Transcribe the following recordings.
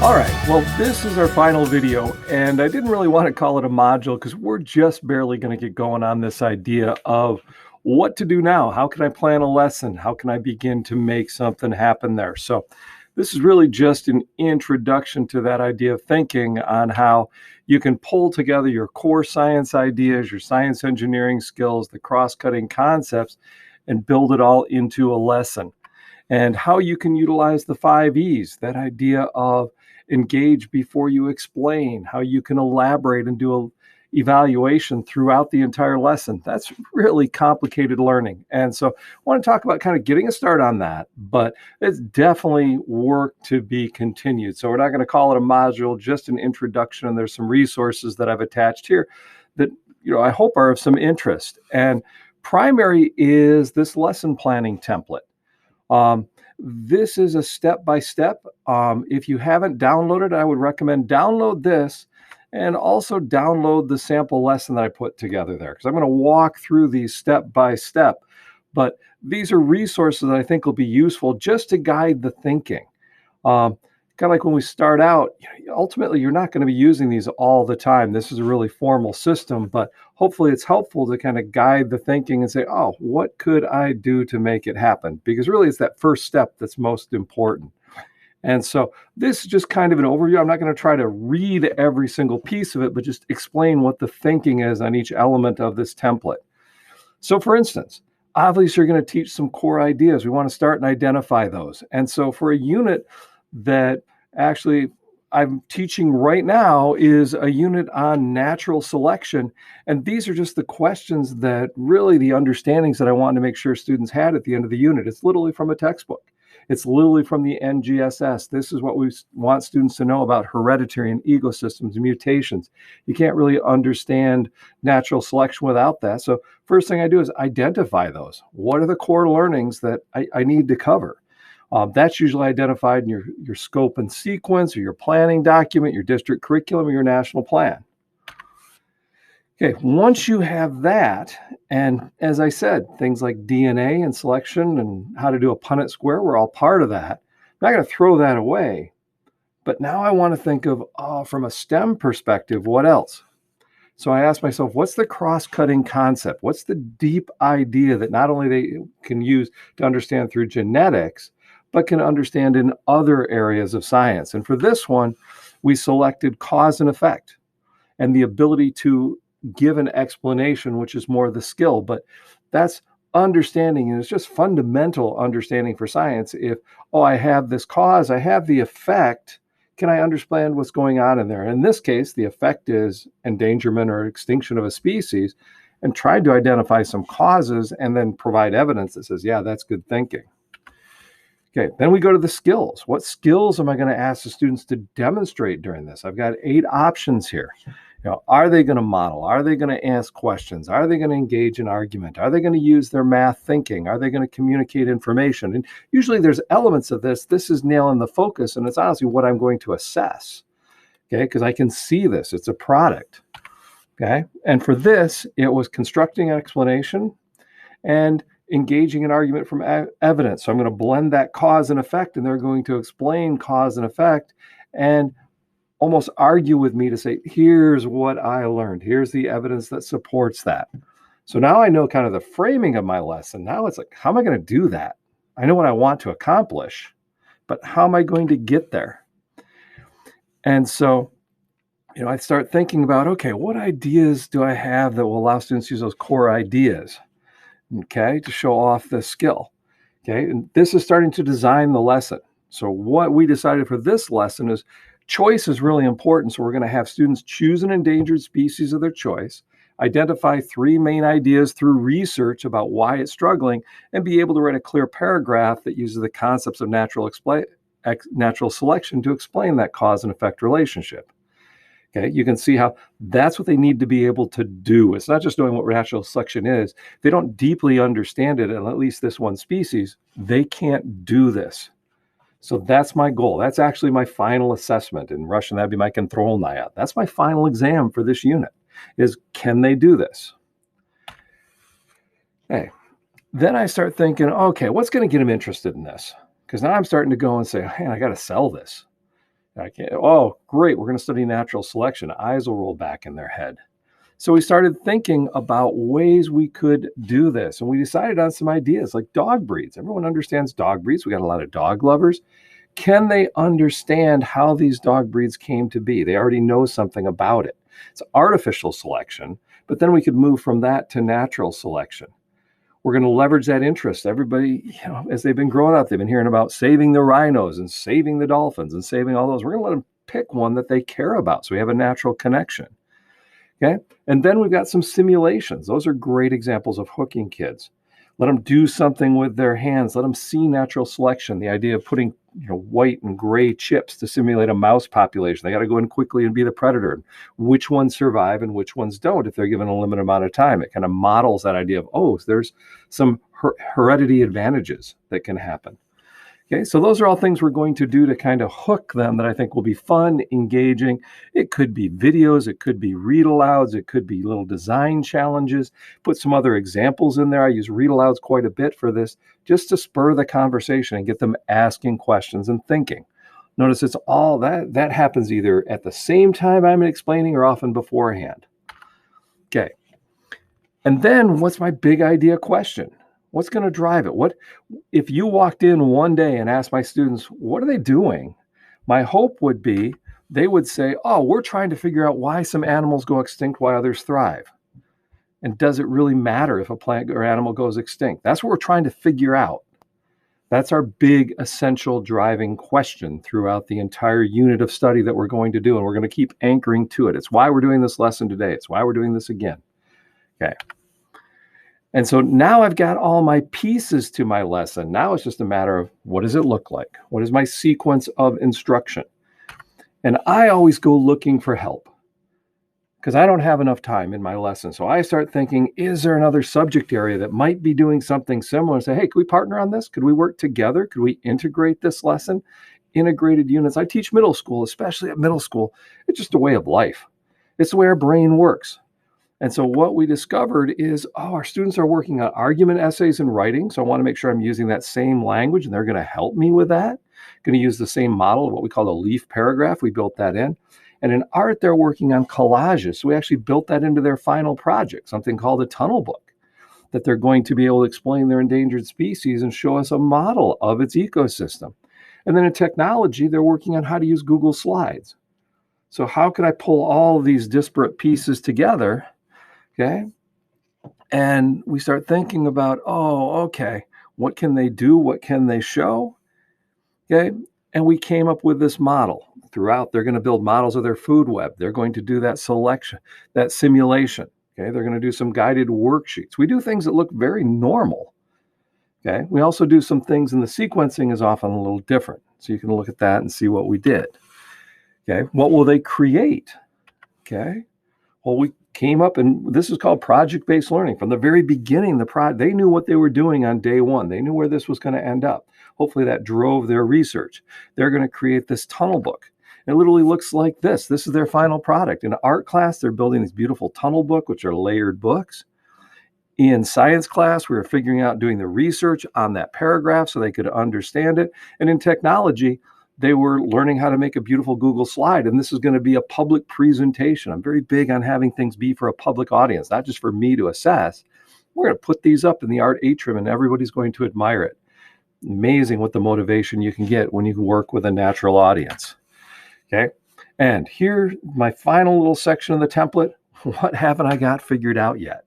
All right, well, this is our final video, and I didn't really want to call it a module because we're just barely going to get going on this idea of what to do now. How can I plan a lesson? How can I begin to make something happen there? So this is really just an introduction to that idea of thinking on how you can pull together your core science ideas, your science engineering skills, the cross-cutting concepts, and build it all into a lesson. And how you can utilize the 5 E's, that idea of engage before you explain, how you can elaborate and do an evaluation throughout the entire lesson. That's really complicated learning. And so I want to talk about kind of getting a start on that, but it's definitely work to be continued. So we're not going to call it a module, just an introduction. And there's some resources that I've attached here that, I hope are of some interest. And primary is this lesson planning template. This is a step-by-step. If you haven't downloaded, I would recommend download this and also download the sample lesson that I put together there, because I'm going to walk through these step-by-step. But these are resources that I think will be useful just to guide the thinking. Kind of like when we start out, ultimately, you're not going to be using these all the time. This is a really formal system, but hopefully it's helpful to kind of guide the thinking and say, oh, what could I do to make it happen? Because really it's that first step that's most important. And so this is just kind of an overview. I'm not going to try to read every single piece of it, but just explain what the thinking is on each element of this template. So for instance, obviously you're going to teach some core ideas. We want to start and identify those. And so for a unit that actually I'm teaching right now is a unit on natural selection. And these are just the questions that really the understandings that I wanted to make sure students had at the end of the unit. It's literally from a textbook. It's literally from the NGSS. This is what we want students to know about hereditary and ecosystems and mutations. You can't really understand natural selection without that. So first thing I do is identify those. What are the core learnings that I need to cover? That's usually identified in your scope and sequence, or your planning document, your district curriculum, or your national plan. Okay, once you have that, and as I said, things like DNA and selection and how to do a Punnett square, we're all part of that. I'm not going to throw that away, but now I want to think of, from a STEM perspective, what else? So I asked myself, what's the cross-cutting concept? What's the deep idea that not only they can use to understand through genetics, but can understand in other areas of science? And for this one, we selected cause and effect and the ability to give an explanation, which is more the skill, but that's understanding. And it's just fundamental understanding for science. If, I have this cause, I have the effect, can I understand what's going on in there? In this case, the effect is endangerment or extinction of a species, and tried to identify some causes and then provide evidence that says, yeah, that's good thinking. Okay, then we go to the skills. What skills am I going to ask the students to demonstrate during this? I've got 8 options here. Are they going to model? Are they going to ask questions? Are they going to engage in argument? Are they going to use their math thinking? Are they going to communicate information? And usually there's elements of this. This is nailing the focus, and it's honestly what I'm going to assess, okay, because I can see this. It's a product, okay? And for this, it was constructing an explanation and engaging in argument from evidence. So I'm going to blend that cause and effect, and they're going to explain cause and effect and almost argue with me to say, here's what I learned. Here's the evidence that supports that. So now I know kind of the framing of my lesson. Now it's like, how am I going to do that? I know what I want to accomplish, but how am I going to get there? And so, I start thinking about, okay, what ideas do I have that will allow students to use those core ideas? Okay, to show off the skill. Okay, and this is starting to design the lesson. So what we decided for this lesson is choice is really important. So we're going to have students choose an endangered species of their choice, identify 3 main ideas through research about why it's struggling, and be able to write a clear paragraph that uses the concepts of natural selection to explain that cause and effect relationship. Okay, you can see how that's what they need to be able to do. It's not just knowing what natural selection is. If they don't deeply understand it, and at least this one species, they can't do this. So that's my goal. That's actually my final assessment. In Russian, that'd be my kontrolnaya. That's my final exam for this unit, is can they do this? Okay. Then I start thinking, okay, what's going to get them interested in this? Because now I'm starting to go and say, hey, I got to sell this. I can't, oh, great, we're going to study natural selection. Eyes will roll back in their head. So we started thinking about ways we could do this. And we decided on some ideas like dog breeds. Everyone understands dog breeds. We got a lot of dog lovers. Can they understand how these dog breeds came to be? They already know something about it. It's artificial selection, but then we could move from that to natural selection. We're going to leverage that interest. Everybody, as they've been growing up, they've been hearing about saving the rhinos and saving the dolphins and saving all those. We're going to let them pick one that they care about. So we have a natural connection. Okay. And then we've got some simulations. Those are great examples of hooking kids. Let them do something with their hands. Let them see natural selection. The idea of putting white and gray chips to simulate a mouse population. They got to go in quickly and be the predator. Which ones survive and which ones don't if they're given a limited amount of time. It kind of models that idea of, oh, there's some heredity advantages that can happen. Okay, so those are all things we're going to do to kind of hook them that I think will be fun, engaging. It could be videos, it could be read alouds, it could be little design challenges. Put some other examples in there. I use read alouds quite a bit for this, just to spur the conversation and get them asking questions and thinking. Notice it's all that happens either at the same time I'm explaining or often beforehand. Okay, and then what's my big idea question? What's going to drive it? What if you walked in one day and asked my students, what are they doing? My hope would be they would say, oh, we're trying to figure out why some animals go extinct while others thrive. And does it really matter if a plant or animal goes extinct? That's what we're trying to figure out. That's our big, essential driving question throughout the entire unit of study that we're going to do. And we're going to keep anchoring to it. It's why we're doing this lesson today. It's why we're doing this again. Okay. And so now I've got all my pieces to my lesson. Now it's just a matter of what does it look like? What is my sequence of instruction? And I always go looking for help because I don't have enough time in my lesson. So I start thinking, is there another subject area that might be doing something similar? And say, hey, could we partner on this? Could we work together? Could we integrate this lesson? Integrated units. I teach middle school, especially at middle school. It's just a way of life. It's the way our brain works. And so what we discovered is, our students are working on argument essays and writing. So I want to make sure I'm using that same language and they're going to help me with that. Going to use the same model of what we call a leaf paragraph. We built that in. And in art, they're working on collages. So we actually built that into their final project, something called a tunnel book, that they're going to be able to explain their endangered species and show us a model of its ecosystem. And then in technology, they're working on how to use Google Slides. So how can I pull all of these disparate pieces together? Okay. And we start thinking about, okay, what can they do? What can they show? Okay. And we came up with this model. Throughout, they're going to build models of their food web. They're going to do that selection, that simulation. Okay. They're going to do some guided worksheets. We do things that look very normal. Okay. We also do some things, and the sequencing is often a little different. So you can look at that and see what we did. Okay. What will they create? Okay. Well, we came up, and this is called project-based learning. From the very beginning, they knew what they were doing on day one. They knew where this was going to end up. Hopefully that drove their research. They're going to create this tunnel book. It literally looks like this. This is their final product. In art class, they're building this beautiful tunnel book, which are layered books. In science class, we were figuring out doing the research on that paragraph so they could understand it. And in technology, they were learning how to make a beautiful Google slide. And this is going to be a public presentation. I'm very big on having things be for a public audience, not just for me to assess. We're going to put these up in the art atrium and everybody's going to admire it. Amazing what the motivation you can get when you work with a natural audience. Okay. And here, my final little section of the template. What haven't I got figured out yet?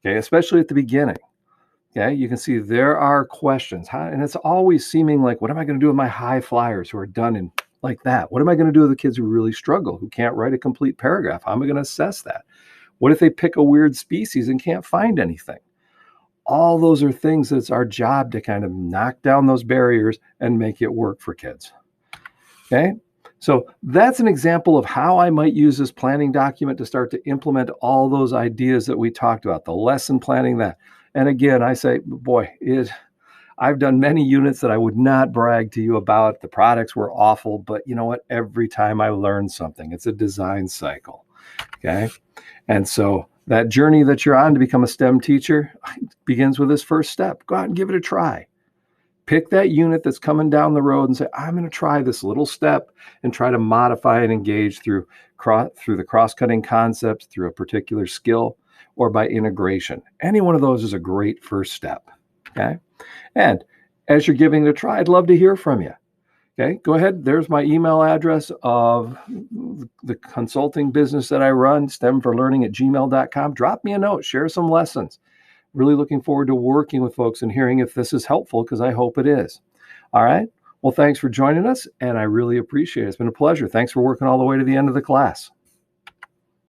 Okay. Especially at the beginning. Okay, you can see there are questions, and it's always seeming like, what am I going to do with my high flyers who are done in like that? What am I going to do with the kids who really struggle, who can't write a complete paragraph? How am I going to assess that? What if they pick a weird species and can't find anything? All those are things that's our job to kind of knock down those barriers and make it work for kids. Okay, so that's an example of how I might use this planning document to start to implement all those ideas that we talked about, the lesson planning, that. And again, I say, boy, I've done many units that I would not brag to you about. The products were awful, but you know what? Every time I learn something, it's a design cycle. Okay. And so that journey that you're on to become a STEM teacher begins with this first step. Go out and give it a try. Pick that unit that's coming down the road and say, I'm going to try this little step and try to modify and engage through the cross-cutting concepts, through a particular skill, or by integration. Any one of those is a great first step. Okay. And as you're giving it a try, I'd love to hear from you. Okay, go ahead. There's my email address of the consulting business that I run, stemforlearning@gmail.com. Drop me a note, share some lessons. Really looking forward to working with folks and hearing if this is helpful, because I hope it is. All right. Well, thanks for joining us, and I really appreciate it. It's been a pleasure. Thanks for working all the way to the end of the class.